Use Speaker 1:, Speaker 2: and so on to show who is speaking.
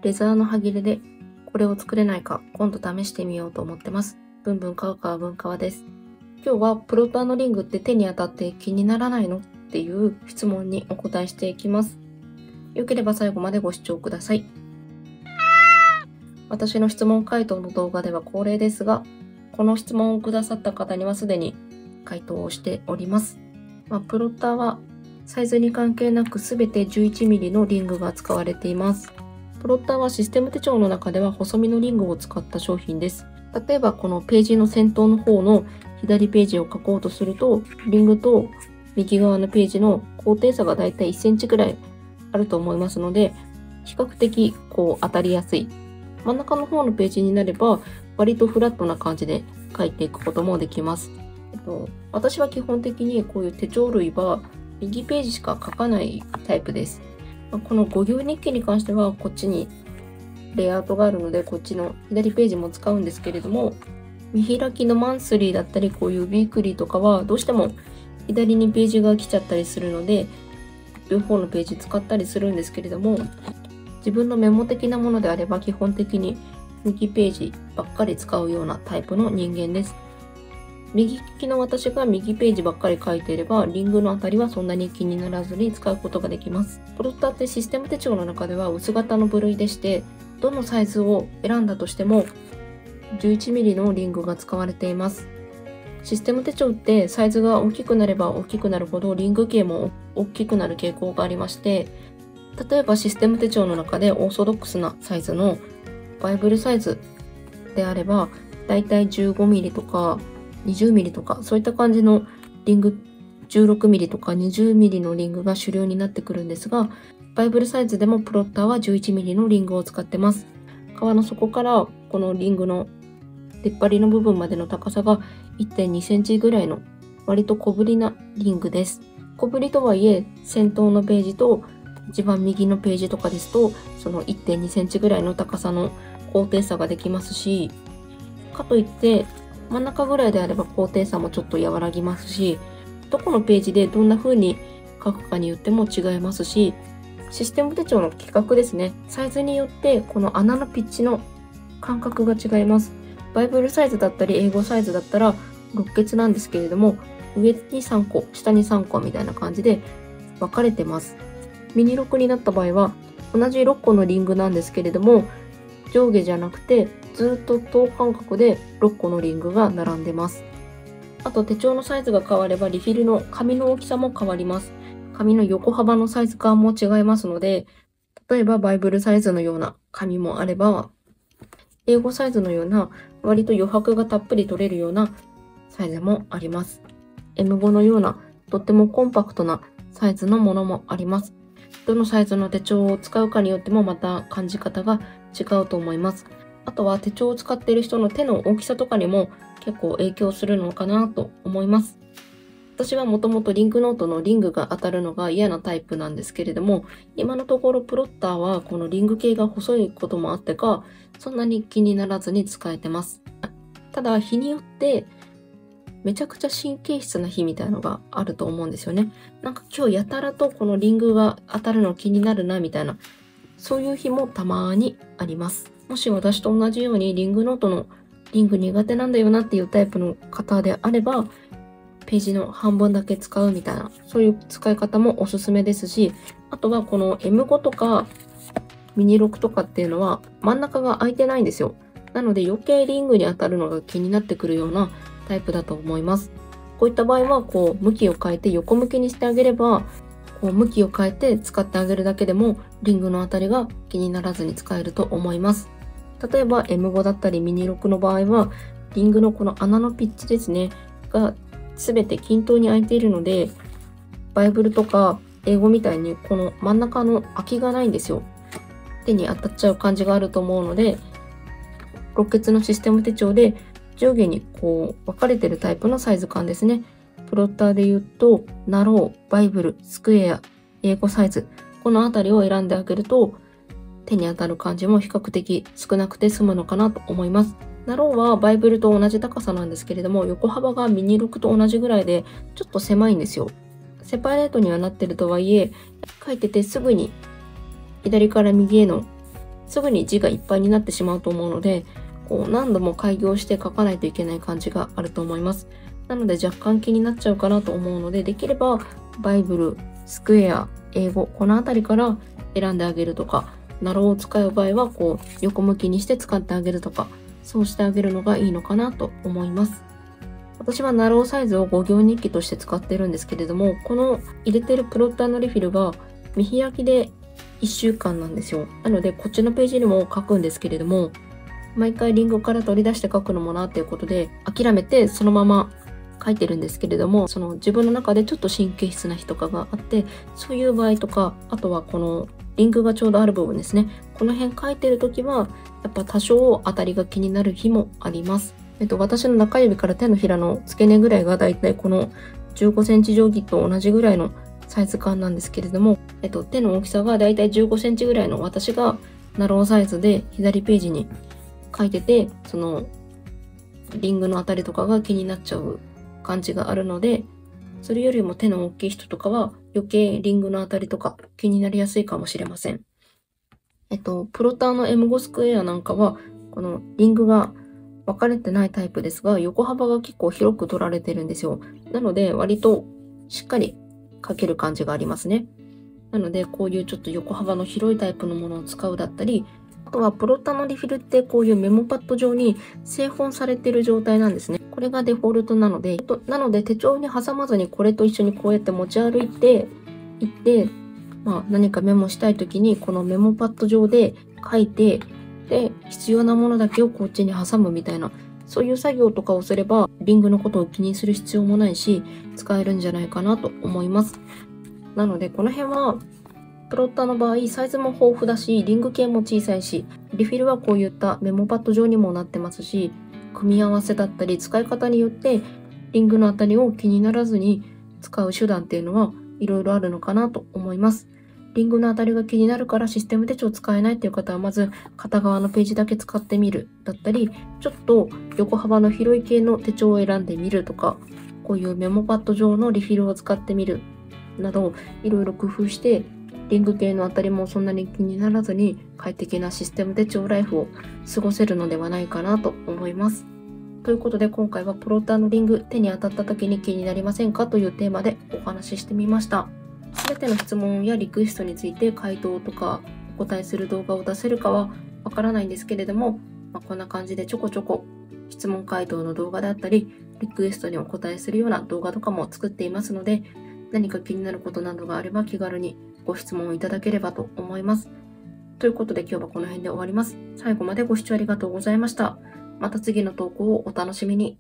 Speaker 1: レザーの端切れでこれを作れないか今度試してみようと思ってます。ブンブンカワカワブンカワです。今日はプロッターのリングって手に当たって気にならないのっていう質問にお答えしていきます。よければ最後までご視聴ください。私の質問回答の動画では恒例ですが、この質問をくださった方にはすでに回答をしております。プロッターはサイズに関係なくすべて 11mm のリングが使われています。プロッターはシステム手帳の中では細身のリングを使った商品です。例えばこのページの先頭の方の左ページを書こうとすると、リングと右側のページの高低差がだいたい1センチくらいあると思いますので、比較的当たりやすい。真ん中の方のページになれば割とフラットな感じで書いていくこともできます。私は基本的にこういう手帳類は右ページしか書かないタイプです。この5行日記に関してはこっちにレイアウトがあるのでこっちの左ページも使うんですけれども、見開きのマンスリーだったりこういうウィークリーとかはどうしても左にページが来ちゃったりするので両方のページ使ったりするんですけれども、自分のメモ的なものであれば基本的に右ページばっかり使うようなタイプの人間です。右利きの私が右ページばっかり書いていれば、リングのあたりはそんなに気にならずに使うことができます。プロッターってシステム手帳の中では薄型の部類でして、どのサイズを選んだとしても 11mm のリングが使われています。システム手帳ってサイズが大きくなれば大きくなるほどリング径も大きくなる傾向がありまして、例えばシステム手帳の中でオーソドックスなサイズのバイブルサイズであれば、だいたい 15mm とか20mm とかそういった感じのリング、16mm とか 20mm のリングが主流になってくるんですが、バイブルサイズでもプロッターは 11mm のリングを使ってます。革の底からこのリングの出っ張りの部分までの高さが 1.2 センチぐらいの割と小ぶりなリングです。小ぶりとはいえ先頭のページと一番右のページとかですとその 1.2 センチぐらいの高さの高低差ができますし、かといって真ん中ぐらいであれば高低差もちょっと和らぎますし、どこのページでどんな風に書くかによっても違いますし、システム手帳の規格ですね。サイズによってこの穴のピッチの間隔が違います。バイブルサイズだったり英語サイズだったら6欠なんですけれども、上に3個、下に3個みたいな感じで分かれてます。ミニ6になった場合は同じ6個のリングなんですけれども、上下じゃなくてずっと等間隔で6個のリングが並んでます。あと手帳のサイズが変わればリフィルの紙の大きさも変わります。紙の横幅のサイズ感も違いますので、例えばバイブルサイズのような紙もあれば、英語サイズのような割と余白がたっぷり取れるようなサイズもあります。M5 のようなとってもコンパクトなサイズのものもあります。どのサイズの手帳を使うかによってもまた感じ方が違うと思います。あとは手帳を使っている人の手の大きさとかにも結構影響するのかなと思います。私はもともとリングノートのリングが当たるのが嫌なタイプなんですけれども、今のところプロッターはこのリング系が細いこともあってか、そんなに気にならずに使えてます。ただ日によってめちゃくちゃ神経質な日みたいのがあると思うんですよね。なんか今日やたらとこのリングが当たるの気になるなみたいな、そういう日もたまにあります。もし私と同じようにリングノートのリング苦手なんだよなっていうタイプの方であれば、ページの半分だけ使うみたいな、そういう使い方もおすすめですし、あとはこの M5 とかミニ6とかっていうのは真ん中が空いてないんですよ。なので余計リングに当たるのが気になってくるようなタイプだと思います。こういった場合は向きを変えて横向きにしてあげれば、向きを変えて使ってあげるだけでもリングの当たりが気にならずに使えると思います。例えば M5 だったりミニ6の場合はリングのこの穴のピッチですねが全て均等に空いているので、バイブルとか英語みたいにこの真ん中の空きがないんですよ。手に当たっちゃう感じがあると思うので、6欠のシステム手帳で上下に分かれてるタイプのサイズ感ですね。プロッターで言うとナロー、バイブル、スクエア、英語サイズ、このあたりを選んであげると手に当たる感じも比較的少なくて済むのかなと思います。ナローはバイブルと同じ高さなんですけれども、横幅がミニ6と同じぐらいでちょっと狭いんですよ。セパレートにはなってるとはいえ、書いててすぐに左から右へのすぐに字がいっぱいになってしまうと思うので、こう何度も改行して書かないといけない感じがあると思います。なので若干気になっちゃうかなと思うので、できればバイブル、スクエア、英語、このあたりから選んであげるとか、ナローを使う場合はこう横向きにして使ってあげるとか、そうしてあげるのがいいのかなと思います。私はナローサイズを5行日記として使ってるんですけれども、この入れてるプロッターのリフィルが見開きで1週間なんですよ。なのでこっちのページにも書くんですけれども、毎回リングから取り出して書くのもなっていうことで諦めてそのまま書いてるんですけれども、その自分の中でちょっと神経質な日とかがあって、そういう場合とか、あとはこのリングがちょうどある部分ですね。この辺書いてるときは、やっぱ多少当たりが気になる日もあります。私の中指から手のひらの付け根ぐらいがだいたいこの15センチ定規と同じぐらいのサイズ感なんですけれども、手の大きさがだいたい15センチぐらいの私がナローサイズで左ページに書いてて、そのリングのあたりとかが気になっちゃう感じがあるので、それよりも手の大きい人とかは余計リングのあたりとか気になりやすいかもしれません。プロターの M5 スクエアなんかは、このリングが分かれてないタイプですが、横幅が結構広く取られてるんですよ。なので、割としっかり書ける感じがありますね。なので、こういうちょっと横幅の広いタイプのものを使うだったり、あとはプロタのリフィルってこういうメモパッド上に製本されている状態なんですね。これがデフォルトなので、手帳に挟まずにこれと一緒にこうやって持ち歩いていって、何かメモしたい時にこのメモパッド上で書いて、で、必要なものだけをこっちに挟むみたいな、そういう作業とかをすれば、リングのことを気にする必要もないし、使えるんじゃないかなと思います。なので、この辺は、プロッターの場合、サイズも豊富だし、リング系も小さいし、リフィルはこういったメモパッド状にもなってますし、組み合わせだったり、使い方によって、リングのあたりを気にならずに使う手段っていうのは、いろいろあるのかなと思います。リングのあたりが気になるからシステム手帳使えないっていう方は、まず片側のページだけ使ってみるだったり、ちょっと横幅の広い系の手帳を選んでみるとか、こういうメモパッド状のリフィルを使ってみるなど、いろいろ工夫して、リング系のあたりもそんなに気にならずに快適なシステム手帳ライフを過ごせるのではないかなと思います。ということで今回はプロッターのリング手に当たった時に気になりませんかというテーマでお話ししてみました。すべての質問やリクエストについて回答とかお答えする動画を出せるかはわからないんですけれども、こんな感じでちょこちょこ質問回答の動画であったり、リクエストにお答えするような動画とかも作っていますので、何か気になることなどがあれば気軽にご質問をいただければと思います。ということで今日はこの辺で終わります。最後までご視聴ありがとうございました。また次の投稿をお楽しみに。